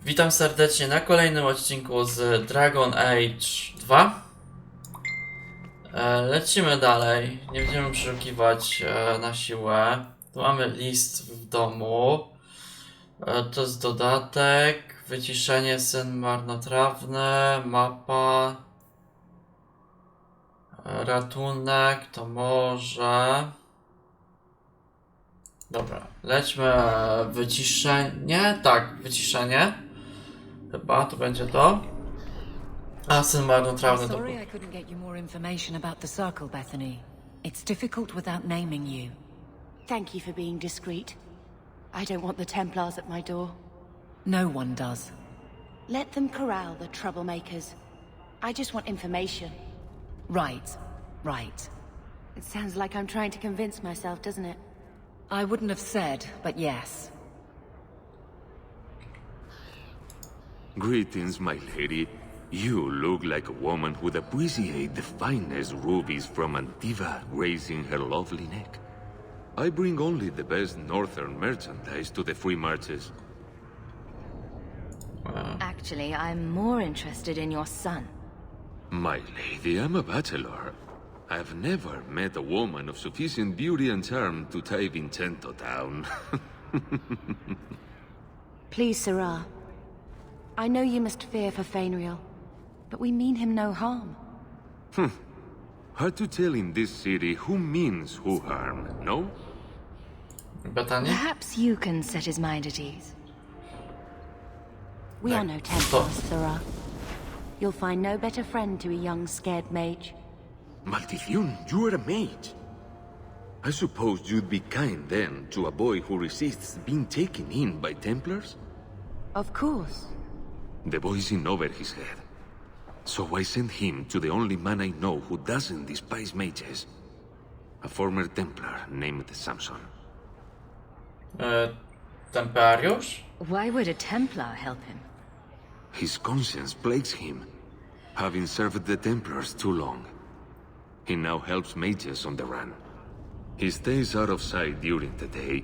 Witam serdecznie na kolejnym odcinku z Dragon Age 2. Lecimy dalej, nie będziemy przeszukiwać na siłę. Tu mamy list w domu. To jest dodatek, wyciszenie, sen marnotrawny, mapa, ratunek, to może... Dobra, lećmy wyciszenie, tak, wyciszenie. Chyba to będzie to. A sen marnotrawny to... Sorry I couldn't get you more information about the circle, Bethany. It's difficult without naming you. Thank you for being discreet. I don't want the Templars at my door. No one does. Let them corral the troublemakers. I just want information. Right, right. It sounds like I'm trying to convince myself, doesn't it? I wouldn't have said, but yes. Greetings, my lady. You look like a woman who'd appreciate the finest rubies from Antiva gracing her lovely neck. I bring only the best northern merchandise to the free marches. Actually, I'm more interested in your son. My lady, I'm a bachelor. I've never met a woman of sufficient beauty and charm to tie Vincento down. Please, Sarah. I know you must fear for Fainriel, but we mean him no harm. Hard to tell in this city who means who harm, no? Bethany? Perhaps you can set his mind at ease. We are no Templars, Sarah. You'll find no better friend to a young, scared mage. Maldición, you are a mage. I suppose you'd be kind then to a boy who resists being taken in by Templars? Of course. The boy's in over his head. So I sent him to the only man I know who doesn't despise mages. A former Templar named Samson. Templariusz? Why would a Templar help him? His conscience plagues him, having served the Templars too long. He now helps mages on the run. He stays out of sight during the day.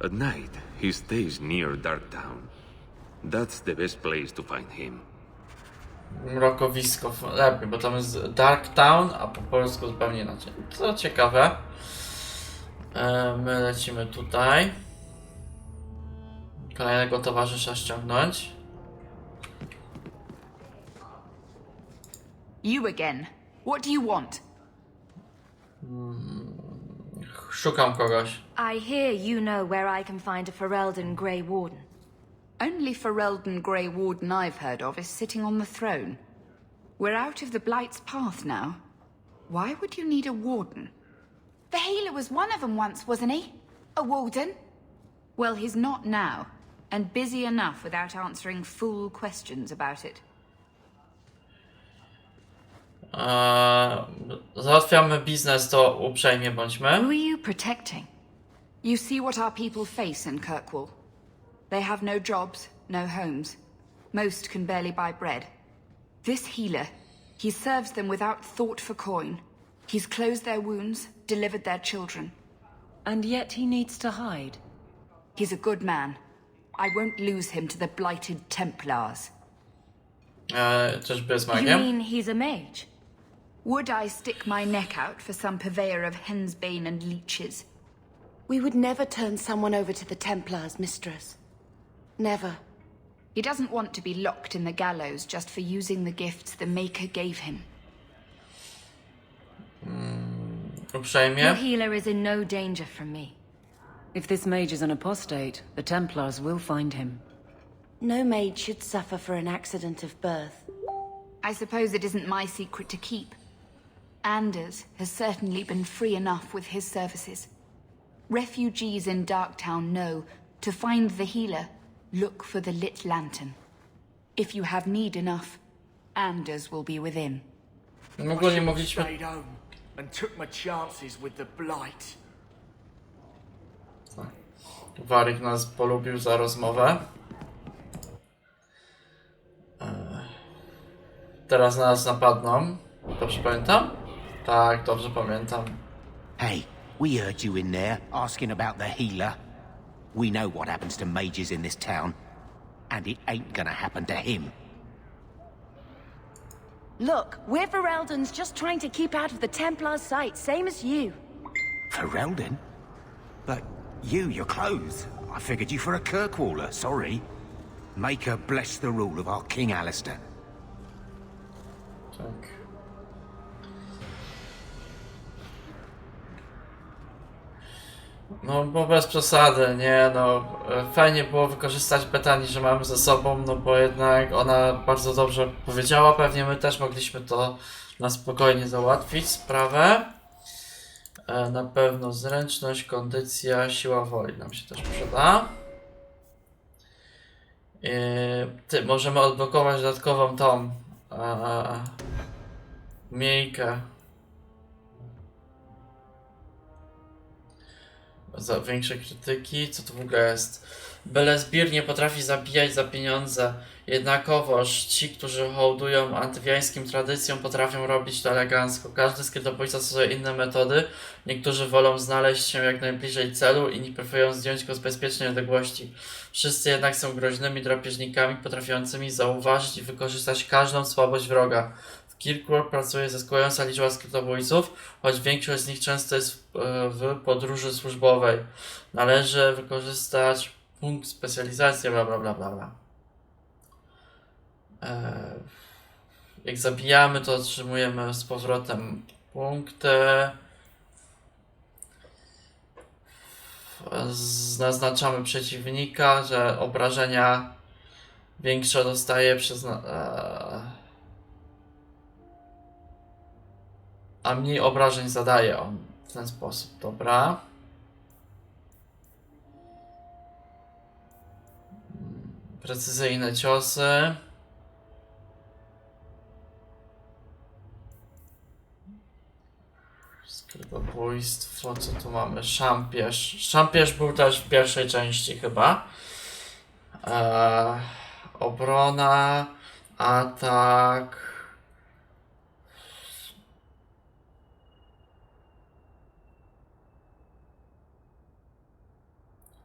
At night, he stays near Darktown. That's the best place to find him. Mrokowisko lepiej, bo tam jest Darktown, a po polsku zupełnie inaczej. Co ciekawe. My lecimy tutaj. Kolejnego towarzysza ściągnąć. You again. What do you want? Szukam kogoś. I hear you know where I can find a Ferelden Grey Warden. Only Ferelden Grey Warden I've heard of is sitting on the throne. We're out of the Blight's path now. Why would you need a warden? The healer was one of them once, wasn't he? A warden? Well, he's not now, and busy enough without answering fool questions about it. Załatwiamy biznes, to uprzejmie bądźmy. Who are you protecting? You see what our people face in Kirkwall. They have no jobs, no homes. Most can barely buy bread. This healer, he serves them without thought for coin. He's closed their wounds, delivered their children. And yet he needs to hide. He's a good man. I won't lose him to the blighted Templars. Czyżby z You magiem? mean he's a mage? Would I stick my neck out for some purveyor of hensbane and leeches? We would never turn someone over to the Templars, mistress. Never. He doesn't want to be locked in the gallows just for using the gifts the Maker gave him. Your Uprzejmie. healer is in no danger from me. If this mage is an apostate, the Templars will find him. No mage should suffer for an accident of birth. I suppose it isn't my secret to keep. Anders has certainly been free enough with his services. Refugees in Darktown know to find the healer, look for the lit lantern. If you have need enough, Anders will be within. Ogólnie mogliśmy... Stayed home and took my chances with the blight. Waryk nas polubił za rozmowę. Teraz na nas napadną. Dobrze pamiętam? Tak, dobrze pamiętam. Hey, we heard you in there asking about the healer. We know what happens to mages in this town. and it ain't gonna happen to him. Look, we're Ferelden's just trying to keep out of the Templar's sight, same as you. Ferelden? But your clothes. I figured you for a Kirkwaller, sorry. Make her bless the rule of our King Alistair. Tak. No, bo bez przesady, nie no. Fajnie było wykorzystać Bethany, że mamy ze sobą, no bo jednak ona bardzo dobrze powiedziała. Pewnie my też mogliśmy to na spokojnie załatwić sprawę. Na pewno zręczność, kondycja, siła woli nam się też przyda. Możemy odblokować dodatkową tą miejkę. Za większe krytyki. Co to w ogóle jest? Byle zbir nie potrafi zabijać za pieniądze. Jednakowoż ci, którzy hołdują antywiańskim tradycjom, potrafią robić to elegancko. Każdy skrytobójca stosuje inne metody. Niektórzy wolą znaleźć się jak najbliżej celu, inni preferują zdjąć go z bezpiecznej odległości. Wszyscy jednak są groźnymi drapieżnikami, potrafiącymi zauważyć i wykorzystać każdą słabość wroga. W Kirkwall pracuje zeskująca liczba skrytobójców, choć większość z nich często jest w podróży służbowej. Należy wykorzystać punkt specjalizacji, bla bla bla bla bla. Jak zabijamy, to otrzymujemy z powrotem punkty. Naznaczamy przeciwnika, że obrażenia większe dostaje przez... a mniej obrażeń zadaje on w ten sposób, dobra. Precyzyjne ciosy. Skrytobójstwo, co tu mamy? Szampierz. Szampierz był też w pierwszej części chyba. Obrona, atak.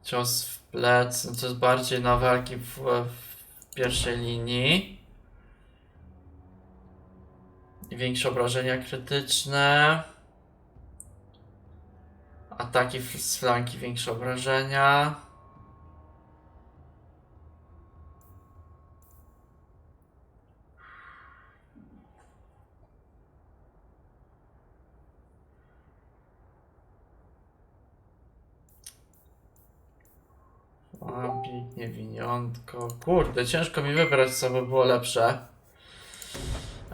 Cios w plec, no to jest bardziej na walki w pierwszej linii. I większe obrażenia krytyczne. Ataki z flanki, większe obrażenia. Wabik, niewiniątko. Kurde, ciężko mi wybrać, co by było lepsze.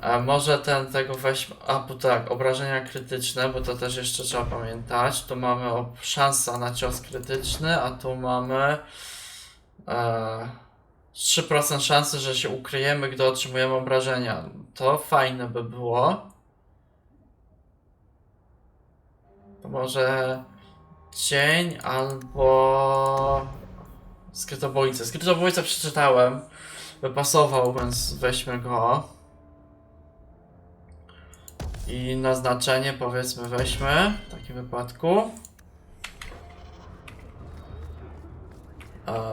A może tego weźmy. A, bo tak, obrażenia krytyczne, bo to też jeszcze trzeba pamiętać. Tu mamy szansę na cios krytyczny, a tu mamy 3% szansy, że się ukryjemy, gdy otrzymujemy obrażenia. To fajne by było. To może cień albo skrytobójcę. Skrytobójcę przeczytałem. Wypasował, więc weźmy go. I naznaczenie powiedzmy weźmy w takim wypadku.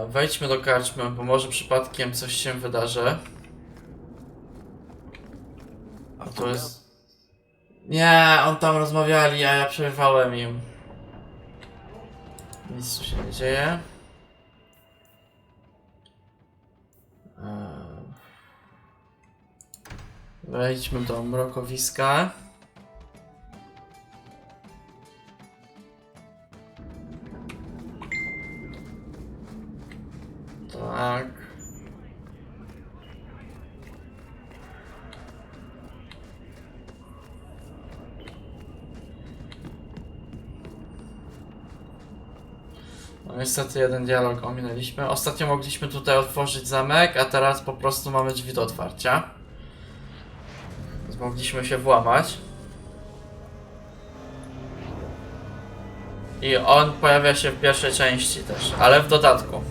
Wejdźmy do karczmy, bo może przypadkiem coś się wydarzy. A to jest... Nie, on tam rozmawiali, a ja przerwałem im. Nic tu się nie dzieje. Wejdźmy do mrokowiska. Tak. No niestety jeden dialog ominęliśmy. Ostatnio mogliśmy tutaj otworzyć zamek, a teraz po prostu mamy drzwi do otwarcia. Więc mogliśmy się włamać. I on pojawia się w pierwszej części też, ale w dodatku.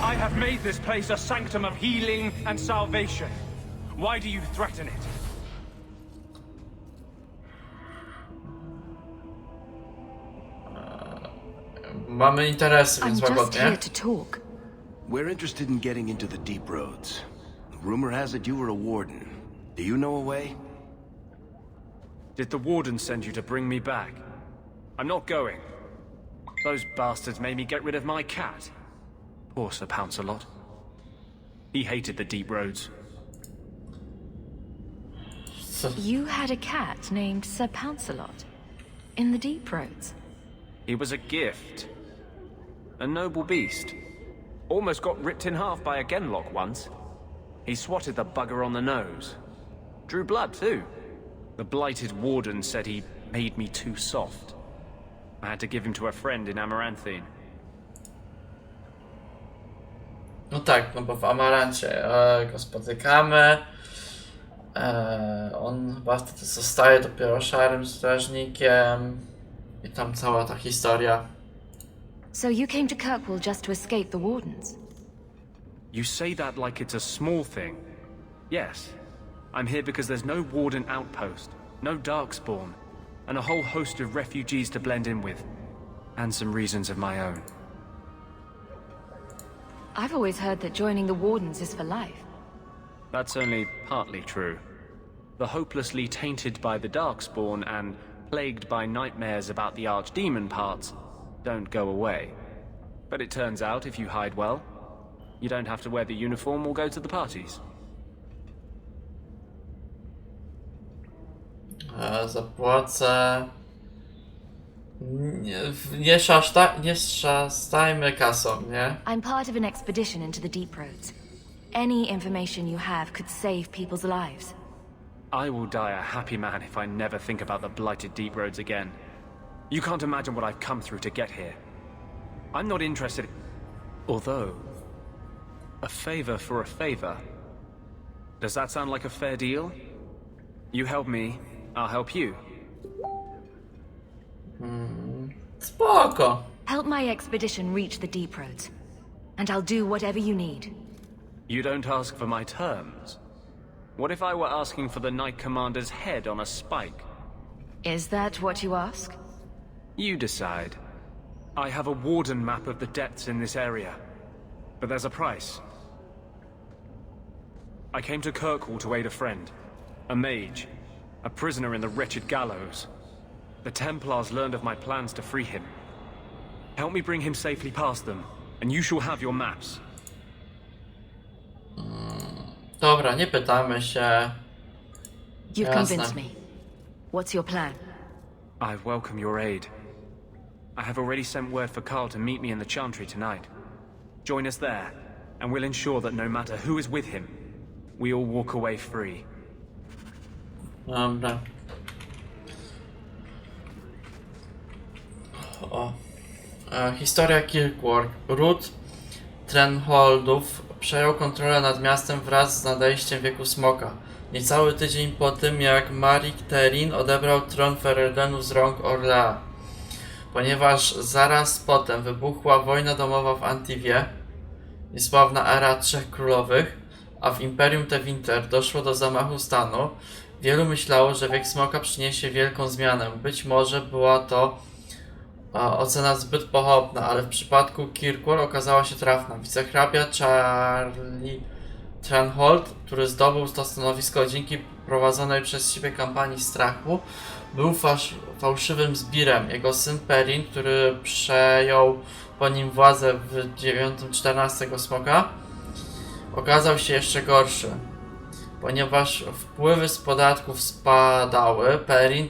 I have made this place a sanctum of healing and salvation. Why do you threaten it? Mamy interesy, I'm więc just łagodnie. here to talk. We're interested in getting into the deep roads. Rumor has it you were a warden. Do you know a way? Did the warden send you to bring me back? I'm not going. Those bastards made me get rid of my cat. Poor Sir Pouncelot. He hated the deep roads. You had a cat named Sir Pouncelot in the deep roads. He was a gift. A noble beast. Almost got ripped in half by a genlock once. He swatted the bugger on the nose. Drew blood, too. The blighted warden said he made me too soft. I had to give him to a friend in Amaranthine. No tak, no bo w Amarancie go spotykamy. On chyba wtedy zostaje dopiero szarym strażnikiem. I tam cała ta historia. So you came to Kirkwall just to escape the Wardens? You say that like it's a small thing. Yes. I'm here because there's no warden outpost, no darkspawn, and a whole host of refugees to blend in with. And some reasons of my own. I've always heard that joining the Wardens is for life. That's only partly true. The hopelessly tainted by the darkspawn and plagued by nightmares about the archdemon parts don't go away. But it turns out if you hide well, you don't have to wear the uniform or go to the parties. Zapłacę. Nie szastajmy kasą, nie? I'm part of an expedition into the deep roads. Any information you have could save people's lives. I will die a happy man if I never think about the blighted deep roads again. You can't imagine what I've come through to get here. I'm not interested. Although, a favor for a favor. Does that sound like a fair deal? You help me, I'll help you. Spoko. Help my expedition reach the deep roads, and I'll do whatever you need. You don't ask for my terms. What if I were asking for the Knight Commander's head on a spike? Is that what you ask? You decide. I have a warden map of the depths in this area, but there's a price. I came to Kirkwall to aid a friend, a mage, a prisoner in the wretched gallows. The Templars learned of my plans to free him. Help me bring him safely past them, and you shall have your maps. Dobra, nie pytamy się. You've Jasne. convinced me. What's your plan? I welcome your aid. I have already sent word for Carl to meet me in the Chantry tonight. Join us there, and we'll ensure that no matter who is with him, we all walk away free. Dobra. O. Historia Kirkwall. Ród Trenholdów przejął kontrolę nad miastem wraz z nadejściem wieku Smoka. Niecały tydzień po tym, jak Marik Terin odebrał tron Fereldenów z rąk Orlea. Ponieważ zaraz potem wybuchła wojna domowa w Antiwie, niesławna era Trzech Królowych, a w Imperium Tevinter doszło do zamachu stanu, wielu myślało, że wiek Smoka przyniesie wielką zmianę. Być może była to ocena zbyt pochopna, ale w przypadku Kirkwall okazała się trafna. Wicehrabia Charlie Trenhold, który zdobył to stanowisko dzięki prowadzonej przez siebie kampanii strachu, był fałszywym zbirem. Jego syn Perrin, który przejął po nim władzę w 9-14 Smoka, okazał się jeszcze gorszy. Ponieważ wpływy z podatków spadały, Perrin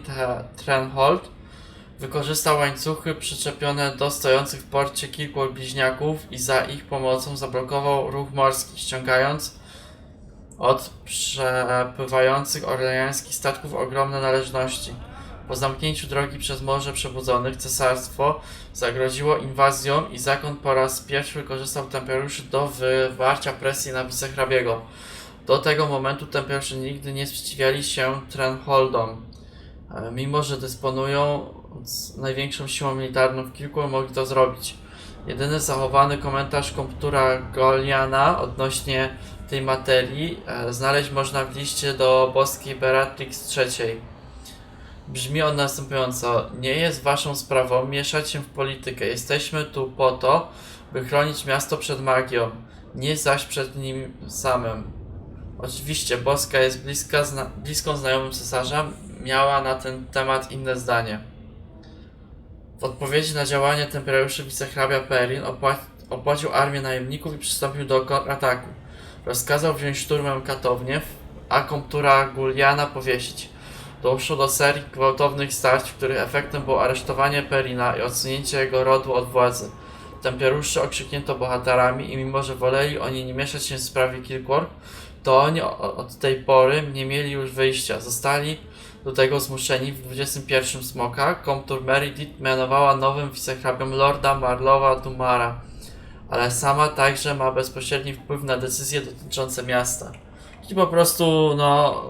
Trenhold wykorzystał łańcuchy przyczepione do stojących w porcie Kirkwall bliźniaków i za ich pomocą zablokował ruch morski, ściągając od przepływających orleańskich statków ogromne należności. Po zamknięciu drogi przez Morze Przebudzonych cesarstwo zagroziło inwazją i zakon po raz pierwszy wykorzystał templariuszy do wywarcia presji na wicehrabiego. Do tego momentu templariusze nigdy nie sprzeciwiali się Trenholdom. Mimo że dysponują największą siłą militarną w Kirkwall, mogli to zrobić. Jedyny zachowany komentarz komptura Goliana odnośnie tej materii znaleźć można w liście do boskiej Beatrix III. Brzmi on następująco: nie jest waszą sprawą mieszać się w politykę. Jesteśmy tu po to, by chronić miasto przed magią, nie zaś przed nim samym. Oczywiście boska jest bliską znajomym cesarza, miała na ten temat inne zdanie. W odpowiedzi na działania templariuszy wicehrabia Perrin opłacił armię najemników i przystąpił do kontrataku. Rozkazał wziąć szturmem katownię, a komptura Juliana powiesić. Doszło do serii gwałtownych starć, w których efektem było aresztowanie Perrina i odsunięcie jego rodu od władzy. Templariuszy okrzyknięto bohaterami i mimo, że woleli oni nie mieszać się w sprawie Kirkwall, to oni od tej pory nie mieli już wyjścia. Zostali do tego zmuszeni. W 21 Smoka komptur Meredith mianowała nowym wicehrabią Lorda Marlowa Dumara, ale sama także ma bezpośredni wpływ na decyzje dotyczące miasta. I po prostu, no,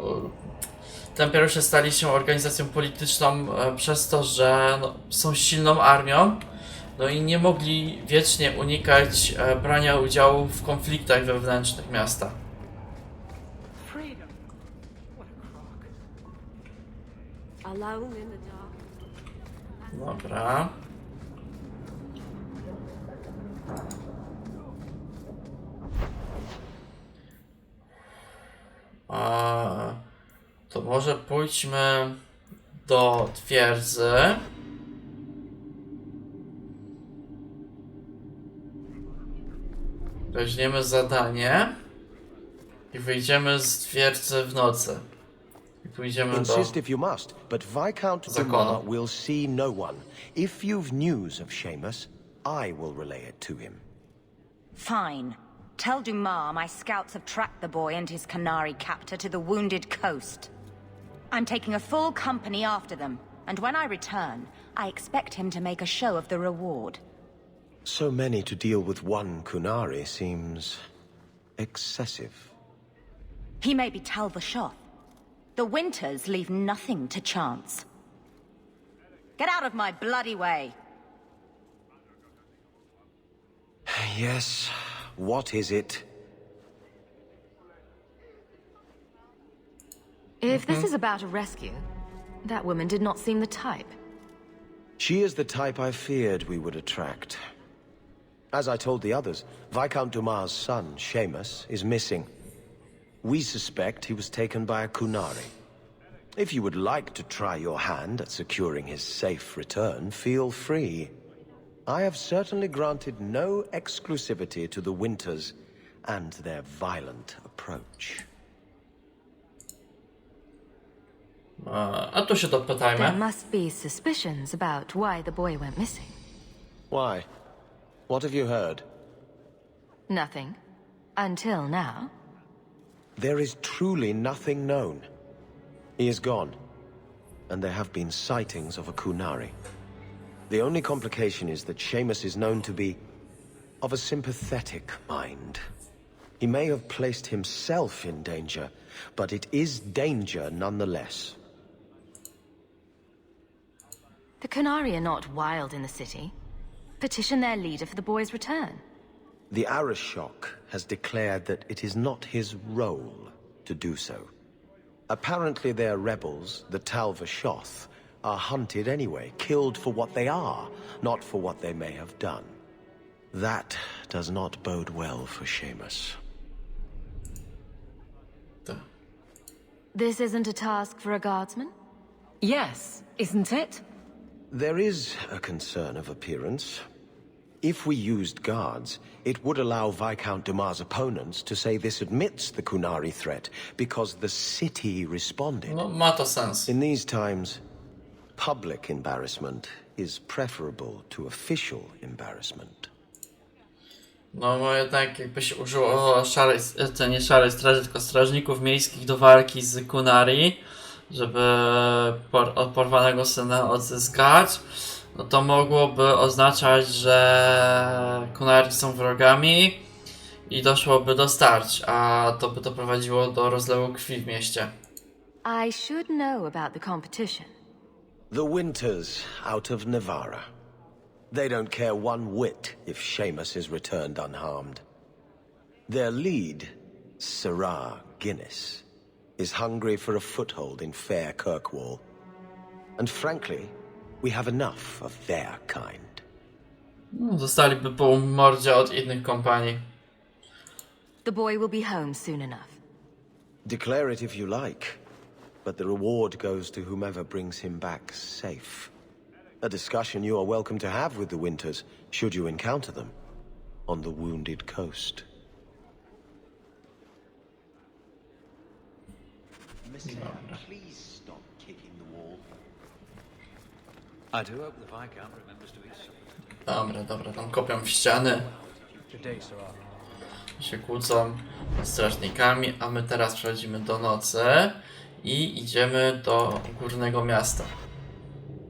templariusze stali się organizacją polityczną przez to, że są silną armią, no i nie mogli wiecznie unikać brania udziału w konfliktach wewnętrznych miasta. Dobra. To może pójdźmy do twierdzy. Weźmiemy zadanie i wyjdziemy z twierdzy w nocy. I pójdziemy do Insist if you must, but Viscount Dumar will see no one. If you've news of Seamus, I will relay it to him. Fine. Tell Dumar my scouts have tracked the boy and his Canary captor to the Wounded Coast. I'm taking a full company after them, and when I return, I expect him to make a show of the reward. So many to deal with one Kunari seems excessive. He may be Talvashoth. The Winters leave nothing to chance. Get out of my bloody way! Yes, what is it? If this is about a rescue, that woman did not seem the type. She is the type I feared we would attract. As I told the others, Viscount Dumar's son, Seamus, is missing. We suspect he was taken by a Kunari. If you would like to try your hand at securing his safe return, feel free. I have certainly granted no exclusivity to the Winters and their violent approach. A tu się dopytajmy. There must be suspicions about why the boy went missing. Why? What have you heard? Nothing. Until now. There is truly nothing known. He is gone, and there have been sightings of a Kunari. The only complication is that Seamus is known to be of a sympathetic mind. He may have placed himself in danger, but it is danger nonetheless. The Canary are not wild in the city. Petition their leader for the boy's return. The Arishok has declared that it is not his role to do so. Apparently their rebels, the Talvashoth, are hunted anyway, killed for what they are, not for what they may have done. That does not bode well for Seamus. This isn't a task for a guardsman? Yes, isn't it? There is a concern of appearance. If we used guards, it would allow Viscount Dumar's opponents to say this admits the Kunari threat, because the city responded. No, ma to sens. In these times, public embarrassment is preferable to official embarrassment. No jednak jakby się użyło nie szarej straży, tylko strażników miejskich do walki z Kunari, żeby porwanego syna odzyskać, no to mogłoby oznaczać, że Kunari są wrogami i doszłoby do starć, a to by doprowadziło do rozlewu krwi w mieście. I should know about the competition. The Winters out of Navarra. They don't care one whit if Seamus is returned unharmed. Their lead, Sirrah Guinness, is hungry for a foothold in fair Kirkwall. And frankly, we have enough of their kind. Zostaliby po mordzie od innych kompanii. The boy will be home soon enough. Declare it if you like, but the reward goes to whomever brings him back safe. A discussion you are welcome to have with the Winters, should you encounter them, on the Wounded Coast. Please stop kicking the wall. I do hope the Viscount remembers to eat. Dobra, tam kopią w ściany. Się kłócą z strażnikami, a my teraz przechodzimy do nocy i idziemy do górnego miasta.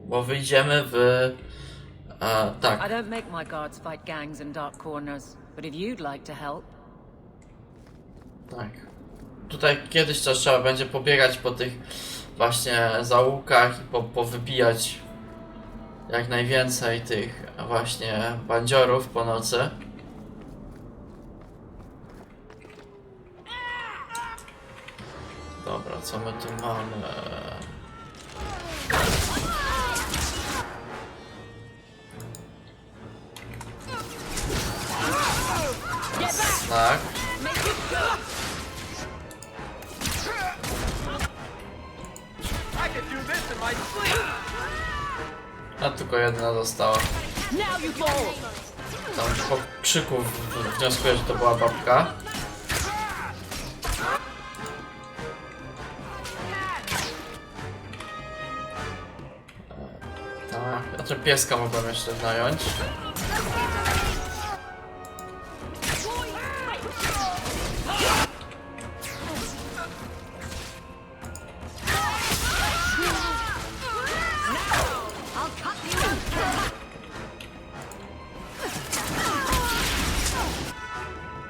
Bo wyjdziemy w... tak. I don't make my guards fight gangs in dark corners, but if you'd like to help. Tak. Tutaj kiedyś też trzeba będzie pobiegać po tych właśnie zaułkach i powybijać jak najwięcej tych właśnie bandziorów po nocy. Dobra, co my tu mamy? Tak. A tylko jedna została. Tam po krzyku wnioskuję, że to była babka. Tak, znaczy pieska mogłem jeszcze nająć.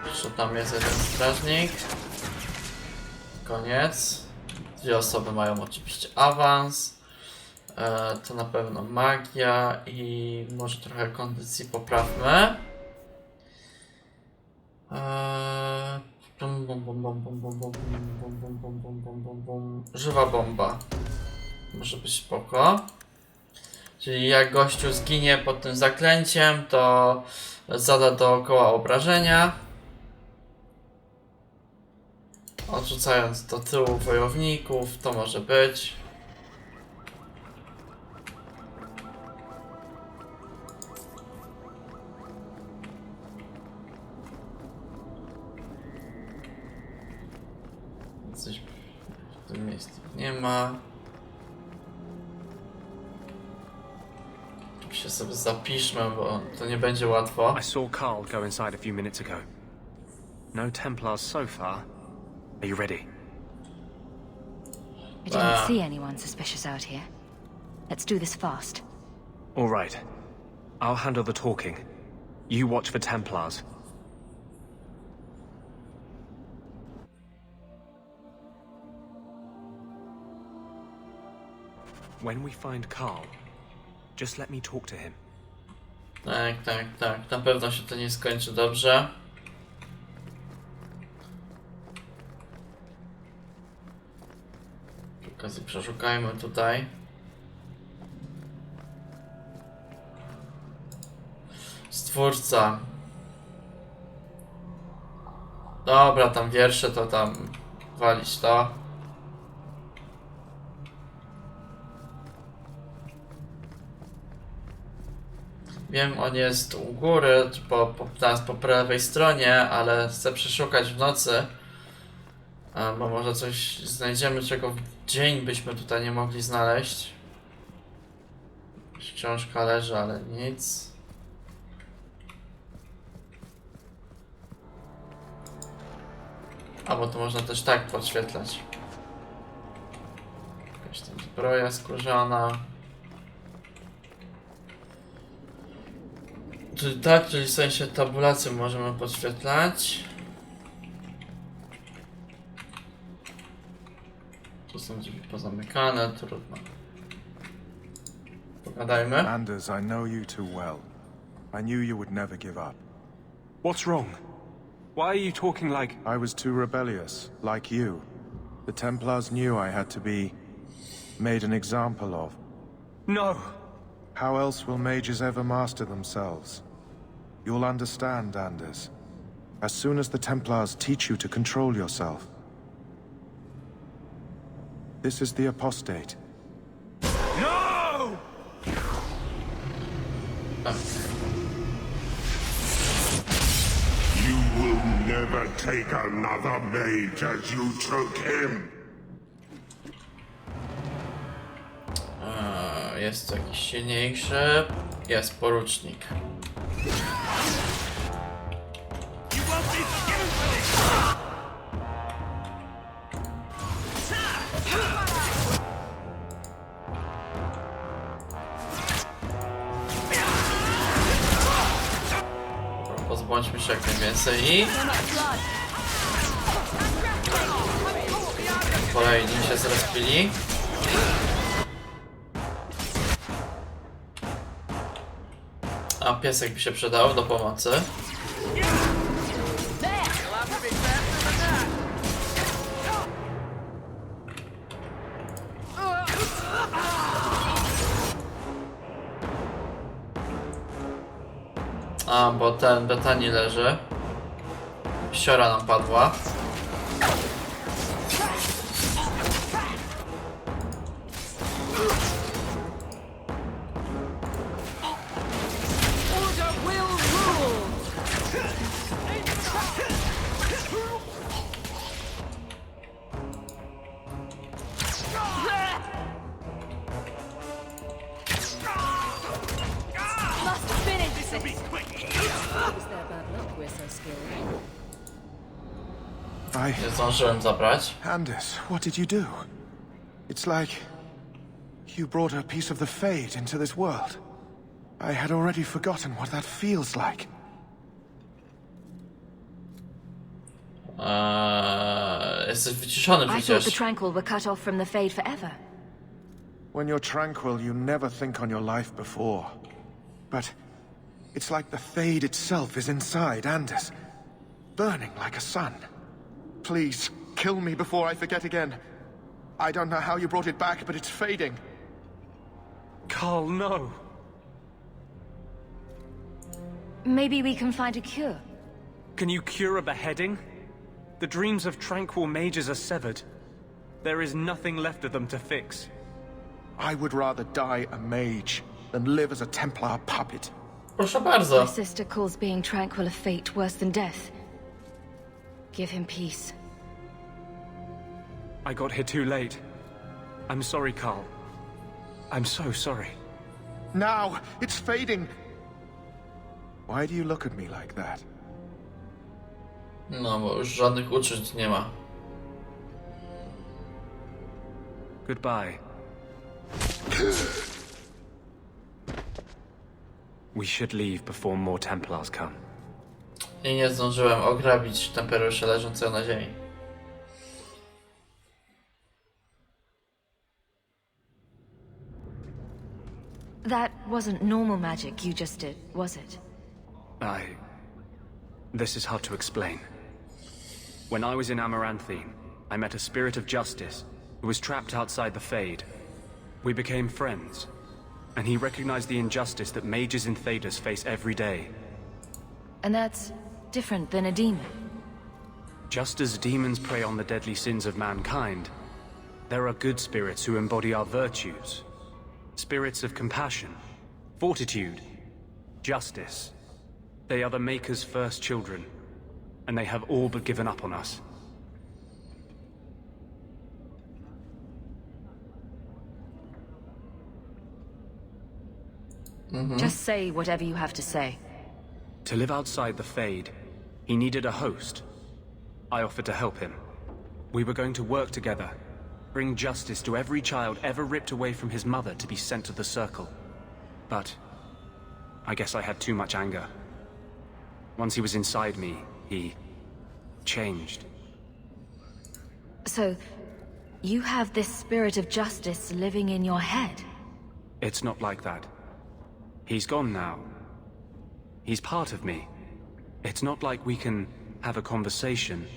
Jeszcze tam jest jeden strażnik. Koniec. Dwie osoby mają oczywiście awans. To na pewno magia i może trochę kondycji poprawmy. Żywa bomba. Może być spoko. Czyli jak gościu zginie pod tym zaklęciem, to zada dookoła obrażenia. Odrzucając do tyłu wojowników, to może być. Coś w tym miejscu nie ma. Tu się sobie zapiszmy, bo to nie będzie łatwo. I saw Carl go inside a few minutes ago. No Templars so far. Are you ready? I didn't see anyone suspicious out here. Let's do this fast. All right. I'll handle the talking. You watch for Templars. When we find Carl, just let me talk to him. Tak. Na pewno się to nie skończy dobrze. Przy okazji przeszukajmy tutaj. Stwórca. Dobra, tam wiersze to tam walić to. Wiem, on jest u góry, teraz po prawej stronie, ale chcę przeszukać w nocy. Bo może coś znajdziemy, czego w dzień byśmy tutaj nie mogli znaleźć. Książka leży, ale nic. Bo to można też tak podświetlać. Jakaś tam zbroja skórzana. Czyli tak, czyli w sensie tabulację możemy podświetlać. Tu są drzwi pozamykane, trudno. Pogadajmy. Anders, I know you too well. I knew you would never give up. What's wrong? Why are you talking like... I was too rebellious, like you. The Templars knew I had to be made an example of. No! How else will mages ever master themselves? You'll understand, Anders. As soon as the Templars teach you to control yourself. This is the apostate. No! You will never take another mage as you took him. Jest to jakiś silniejszy. Jest porucznik. Pozbądźmy się jak najwięcej i... Kolejni się zrespili. A piesek by się przydał do pomocy. A, bo ten Betani leży. Siora nam padła. Nie zdążyłem zabrać. Anders, what did you do? It's like you brought a piece of the Fade into this world. I had already forgotten what that feels like. Jesteś wyciszony I thought przecież. the Tranquil were cut off from the Fade forever. When you're tranquil, you never think on your life before. But it's like the Fade itself is inside Anders, burning like a sun. Please, kill me before I forget again. I don't know how you brought it back, but it's fading. Carl, no. Maybe we can find a cure. Can you cure a beheading? The dreams of tranquil mages are severed. There is nothing left of them to fix. I would rather die a mage than live as a Templar puppet. Proszę bardzo. My sister calls being tranquil a fate worse than death. Give him peace. I got here too late. I'm sorry, Carl. I'm so sorry. Now, it's fading. Why do you look at me like that? No, bo już żadnych uczuć nie ma. Goodbye. We should leave before more Templars come. I nie zdążyłem ograbić temperuszy leżącego na ziemi. That wasn't normal magic you just did, was it? This is hard to explain. When I was in Amaranthine, I met a spirit of justice who was trapped outside the Fade. We became friends, and he recognized the injustice that mages in Thedas face every day. And that's different than a demon. Just as demons prey on the deadly sins of mankind, there are good spirits who embody our virtues. Spirits of compassion, fortitude, justice. They are the Maker's first children, and they have all but given up on us. Just say whatever you have to say. To live outside the Fade, he needed a host. I offered to help him. We were going to work together, bring justice to every child ever ripped away from his mother to be sent to the Circle. But I guess I had too much anger. Once he was inside me, he changed. So, you have this spirit of justice living in your head? It's not like that. He's gone now. He's part of me. It's not like we can have a conversation.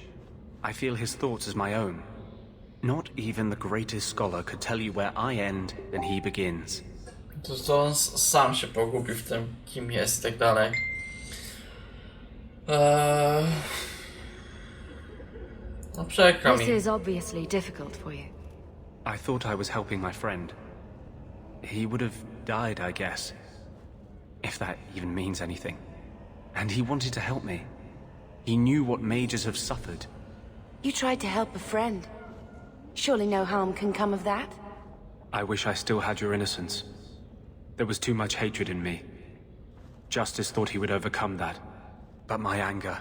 I feel his thoughts as my own. Not even the greatest scholar could tell you where I end and he begins. To on sam się pogubi w tym, kim jest i tak dalej. No przykro mi. This is obviously difficult for you. I thought I was helping my friend. He would have died, I guess. If that even means anything. And he wanted to help me. He knew what mages have suffered. You tried to help a friend. Surely no harm can come of that? I wish I still had your innocence. There was too much hatred in me. Justice thought he would overcome that. But my anger,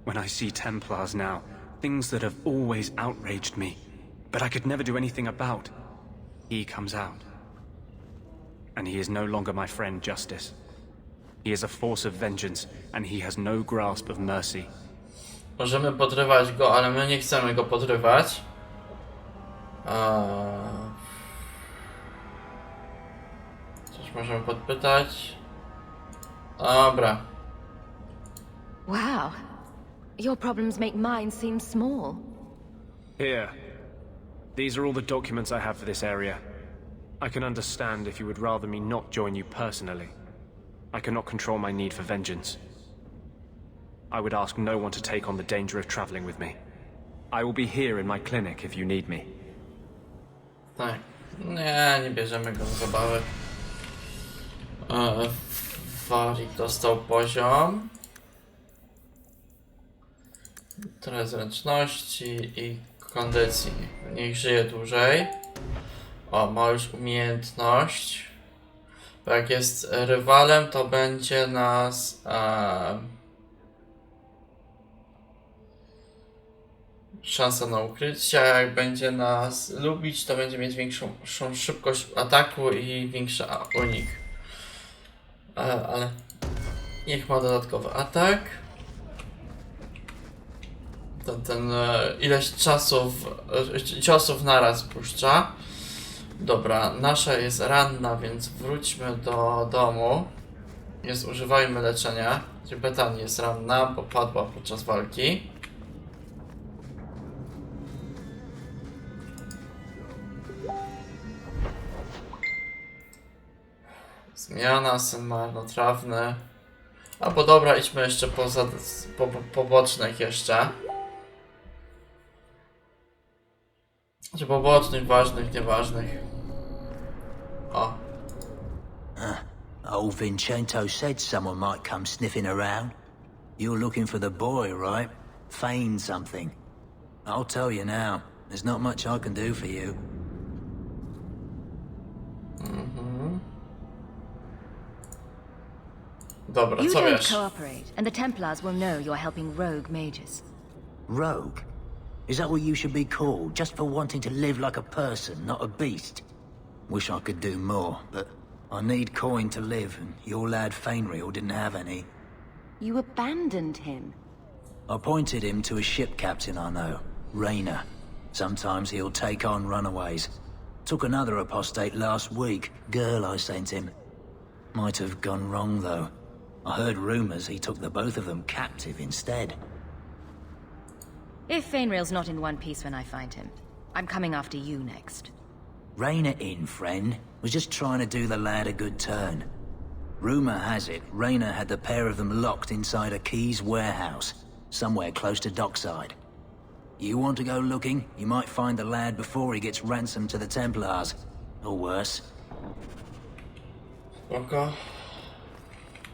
when I see Templars now, things that have always outraged me, but I could never do anything about, he comes out. And he is no longer my friend, Justice. He is a force of vengeance, and he has no grasp of mercy. Możemy podrywać go, ale my nie chcemy go podrywać. Coś możemy podpytać. Dobra. Wow. Your problems make mine seem small. Here. These are all the documents I have for this area. I can understand if you would rather me not join you personally. I cannot control my need for vengeance. I would ask no one to take on the danger of traveling with me. I will be here in my clinic if you need me. Tak. Nie bierzemy go z zabawy. Warik dostał poziom. Trochę zręczności i kondycji. Niech żyje dłużej. O, ma już umiejętność. Bo jak jest rywalem, to będzie nas... szansa na ukrycie, a jak będzie nas lubić, to będzie mieć większą szybkość ataku i większy unik. Ale niech ma dodatkowy atak. Ten ileś ciosów naraz puszcza. Dobra, nasza jest ranna, więc wróćmy do domu. Nie zużywajmy leczenia. Betani jest ranna, bo padła podczas walki. Zmiana, syn marnotrawny. Albo dobra, idźmy jeszcze po bocznych jeszcze. Znaczy pobocznych, ważnych, nieważnych. O. Old Vincento said someone might come sniffing around. You're looking for the boy, right? Feign something. I'll tell you now, there's not much I can do for you. Dobra, You co don't wiesz? cooperate, and the Templars will know you're helping rogue mages. Rogue? Is that what you should be called, just for wanting to live like a person, not a beast? Wish I could do more, but I need coin to live, and your lad Fainriel didn't have any. You abandoned him. I pointed him to a ship captain I know, Rayner. Sometimes he'll take on runaways. Took another apostate last week, girl I sent him. Might have gone wrong, though. I heard rumors he took the both of them captive instead. If Fainrail's not in one piece when I find him, I'm coming after you next. Rein it in, friend. Was just trying to do the lad a good turn. Rumor has it, Rayner had the pair of them locked inside a Keys warehouse, somewhere close to dockside. You want to go looking? You might find the lad before he gets ransomed to the Templars. Or worse. Spoko.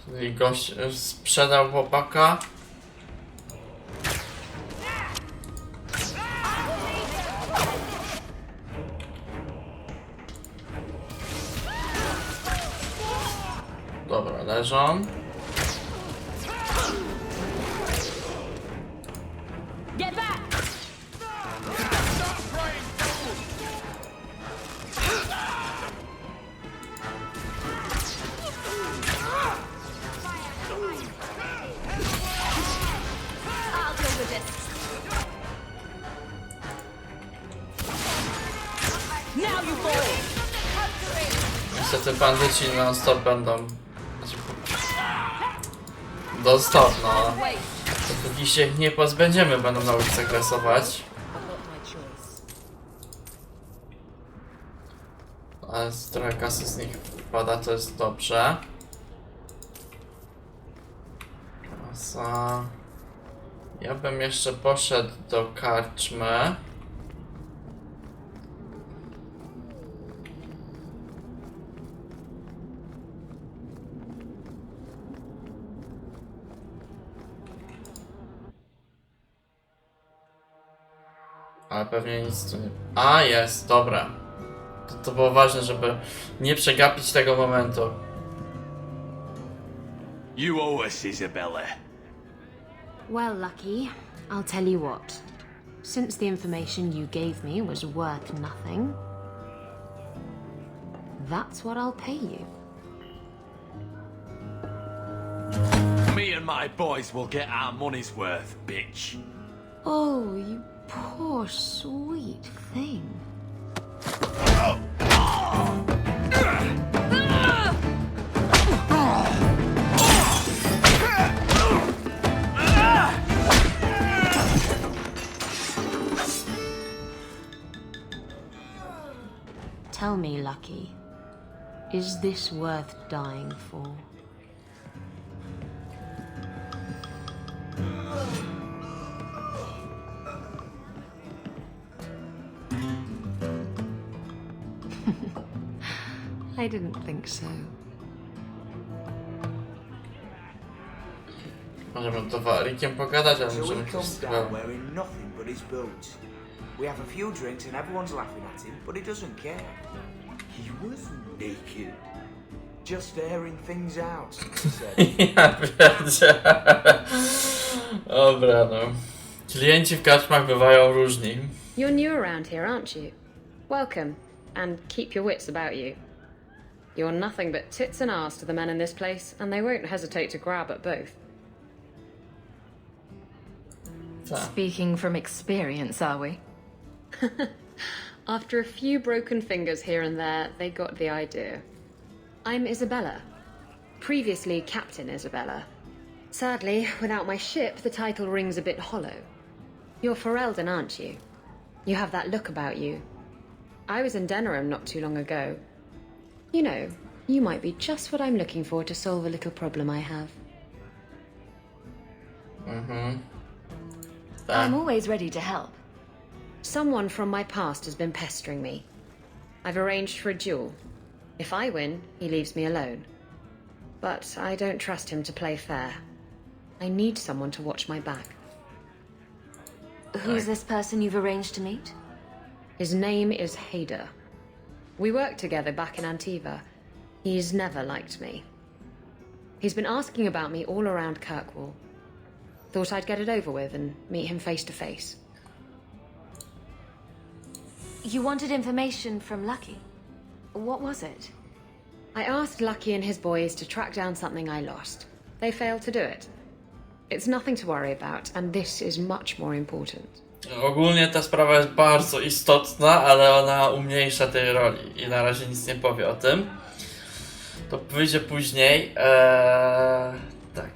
Czyli gość sprzedał chłopaka. Dobra, leżą. Get back! I'll deal with this. Now you fall. Niestety bandyci non stop będą. dostał, no. Dopóki się ich nie pozbędziemy, będą na ulicach grasować. Ale trochę kasy z nich wpada, to jest dobrze. Kasa. Ja bym jeszcze poszedł do karczmy. Ale pewnie nic tu nie... A, jest, dobra. To było ważne, żeby nie przegapić tego momentu. You owe us, Isabella. Well, Lucky, I'll tell you what. Since the information you gave me was worth nothing, that's what I'll pay you. Me and my boys will get our money's worth, bitch. Oh, you poor, sweet thing. Tell me, Lucky, is this worth dying for? I didn't think so. Możemy to Warikiem pogadać, ale So możemy he też comes z down wearing nothing but his boots. We have a few drinks and everyone's laughing at him, but he doesn't care. He was naked. Just airing things out, he said. Ja pierdzielę. Dobra, no. Klienci w karczmach bywają różni. You're new around here, aren't you? Welcome, and keep your wits about you. You're nothing but tits and arse to the men in this place, and they won't hesitate to grab at both. Speaking from experience, are we? After a few broken fingers here and there, they got the idea. I'm Isabella. Previously Captain Isabella. Sadly, without my ship, the title rings a bit hollow. You're Ferelden, aren't you? You have that look about you. I was in Denerim not too long ago. You know, you might be just what I'm looking for to solve a little problem I have. I'm always ready to help. Someone from my past has been pestering me. I've arranged for a duel. If I win, he leaves me alone. But I don't trust him to play fair. I need someone to watch my back. Who's this person you've arranged to meet? His name is Hader. We worked together back in Antiva. He's never liked me. He's been asking about me all around Kirkwall. Thought I'd get it over with and meet him face to face. You wanted information from Lucky. What was it? I asked Lucky and his boys to track down something I lost. They failed to do it. It's nothing to worry about, and this is much more important. Ogólnie ta sprawa jest bardzo istotna, ale ona umniejsza tej roli i na razie nic nie powie o tym. To wyjdzie później. Tak.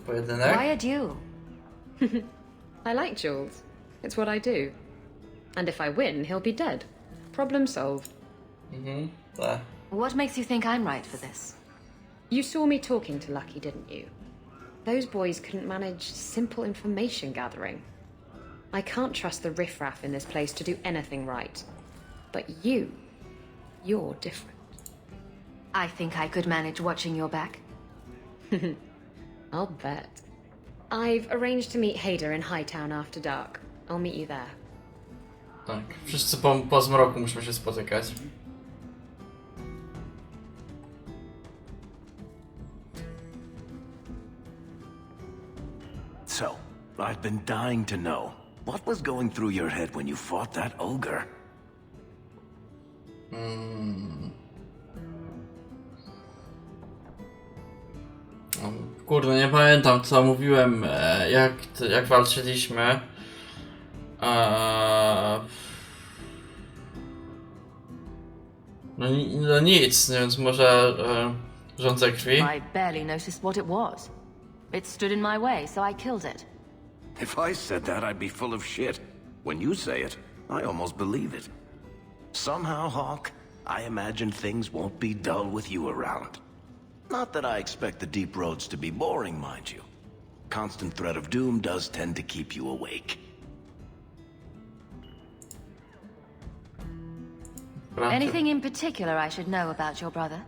Pojedynek. Why a duel? I like duels. It's what I do. And if I win, he'll be dead. Problem solved. Tak. What makes you think I'm right for this? You saw me talking to Lucky, didn't you? Those boys couldn't manage simple information gathering. I can't trust the riffraff in this place to do anything right. But you're different. I think I could manage watching your back. I'll bet. I've arranged to meet Hader in Hightown after dark. I'll meet you there. Tak. Wszyscy po zmroku muszą się spotykać. So, I've been dying to know. What was going through your head when you fought that ogre? Kurde, nie pamiętam co mówiłem, jak walczyliśmy. No nic, więc może Rządze krwi? I barely noticed what it was. It stood in my way, so I killed it. If I said that, I'd be full of shit. When you say it, I almost believe it. Somehow, Hawk, I imagine things won't be dull with you around. Not that I expect the deep roads to be boring, mind you. Constant threat of doom does tend to keep you awake. Anything in particular I should know about your brother?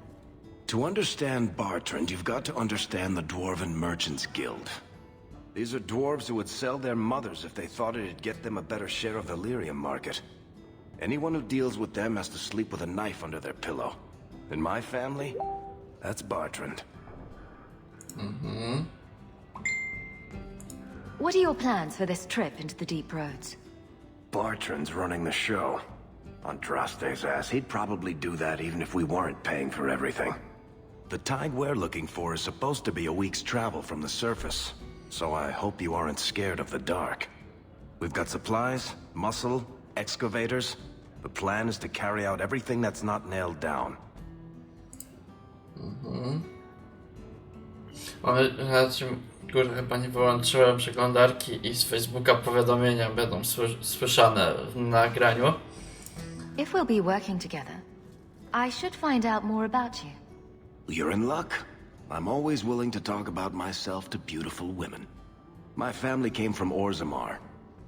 To understand Bartrand, you've got to understand the Dwarven Merchants Guild. These are dwarves who would sell their mothers if they thought it'd get them a better share of the lyrium market. Anyone who deals with them has to sleep with a knife under their pillow. In my family, that's Bartrand. What are your plans for this trip into the deep roads? Bartrand's running the show. Andraste's ass, he'd probably do that even if we weren't paying for everything. The tide we're looking for is supposed to be a week's travel from the surface, so I hope you aren't scared of the dark. We've got supplies, muscle, excavators. The plan is to carry out everything that's not nailed down. Kurde, chyba nie wyłączyłem przeglądarki i z Facebooka powiadomienia będą słyszane w nagraniu. If we'll be working together, I should find out more about you. You're in luck. I'm always willing to talk about myself to beautiful women. My family came from Orzammar,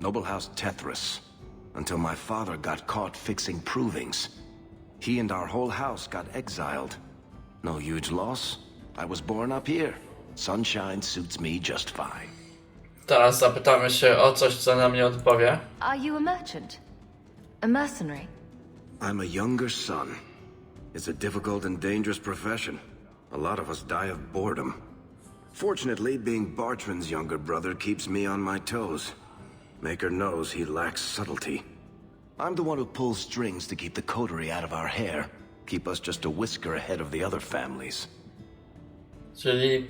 noble house Tethras, until my father got caught fixing provings. He and our whole house got exiled. No huge loss. I was born up here. Sunshine suits me just fine. Teraz zapytamy się o coś, co nam nie odpowie. Are you a merchant? A mercenary? I'm a younger son. It's a difficult and dangerous profession. A lot of us die of boredom. Fortunately, being Bartrand's younger brother keeps me on my toes. Maker knows he lacks subtlety. I'm the one who pulls strings to keep the coterie out of our hair. Keep us just a whisker ahead of the other families. Czyli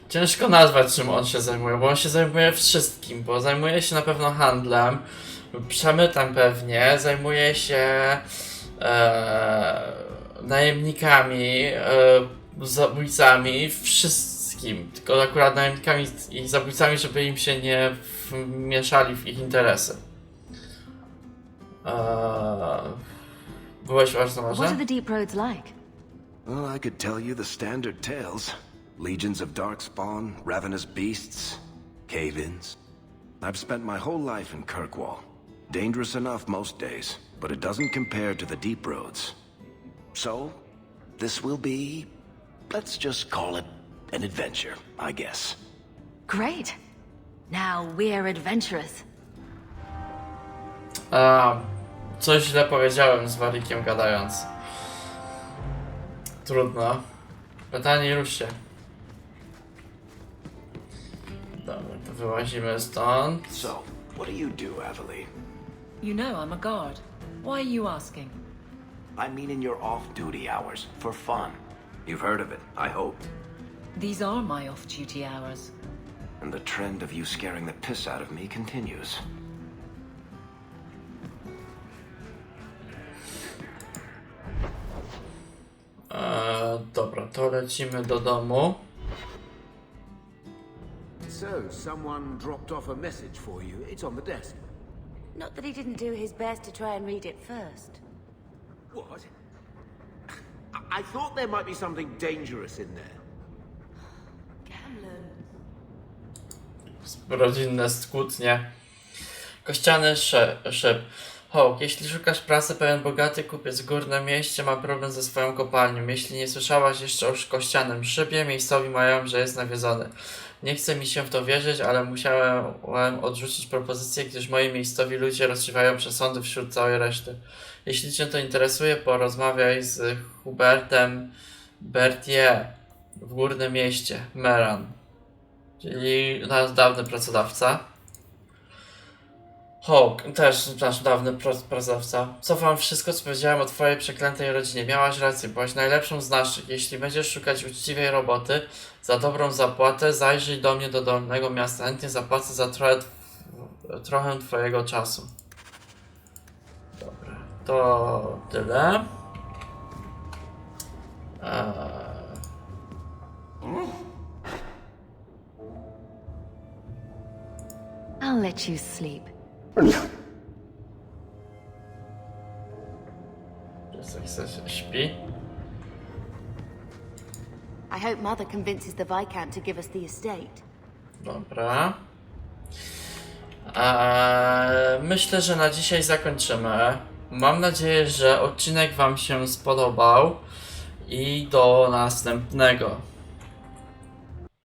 ciężko nazwać, czym on się zajmuje, bo on się zajmuje wszystkim, bo zajmuje się na pewno handlem, przemytem pewnie, zajmuje się najemnikami, zabójcami, wszystkim. Tylko akurat najemnikami i zabójcami, żeby im się nie wmieszali w ich interesy. Byłeś w Orzamarze? What are the deep roads like? Well, I could tell you the standard tales. Legions of darkspawn, ravenous beasts, cave-ins. I've spent my whole life in Kirkwall. Dangerous enough most days, but it doesn't compare to the deep roads. So, this will be, let's just call it an adventure, I guess. Great. Now we're adventurous. Coś źle powiedziałem z Warikiem gadając. Trudno. Pytanie rusz się. Dobra, to wyłazimy stąd. So, what do you do, Avelie? You know I'm a guard. Why are you asking? I mean in your off-duty hours, for fun. You've heard of it, I hope. These are my off-duty hours. And the trend of you scaring the piss out of me continues. Dobra, to lecimy do domu. So, someone dropped off a message for you. It's on the desk. Not that he didn't do his best to try and read it first. What? I thought there might be something dangerous in there. Rodzinne skutnie. Kościany szyb. Hawk, jeśli szukasz pracy, pewien bogaty kupiec w górnym mieście ma problem ze swoją kopalnią. Jeśli nie słyszałaś jeszcze o kościanym szybie, miejscowi mają, że jest nawiedzony. Nie chce mi się w to wierzyć, ale musiałem odrzucić propozycję, gdyż moi miejscowi ludzie rozsiewają przesądy wśród całej reszty. Jeśli cię to interesuje, porozmawiaj z Hubertem Bertier w górnym mieście, Meran. Czyli nasz dawny pracodawca. Hawk, też nasz dawny pracodawca. Cofam wszystko, co powiedziałem o twojej przeklętej rodzinie. Miałaś rację, byłaś najlepszą z naszych. Jeśli będziesz szukać uczciwej roboty, za dobrą zapłatę, zajrzyj do mnie do Dolnego Miasta. Chętnie zapłacę za trochę twojego czasu. Dobra, to tyle. I'll let you sleep. Śpi. I hope Mother convinces the Viscount to give us the estate. Dobra. Myślę, że na dzisiaj zakończymy. Mam nadzieję, że odcinek wam się spodobał i do następnego.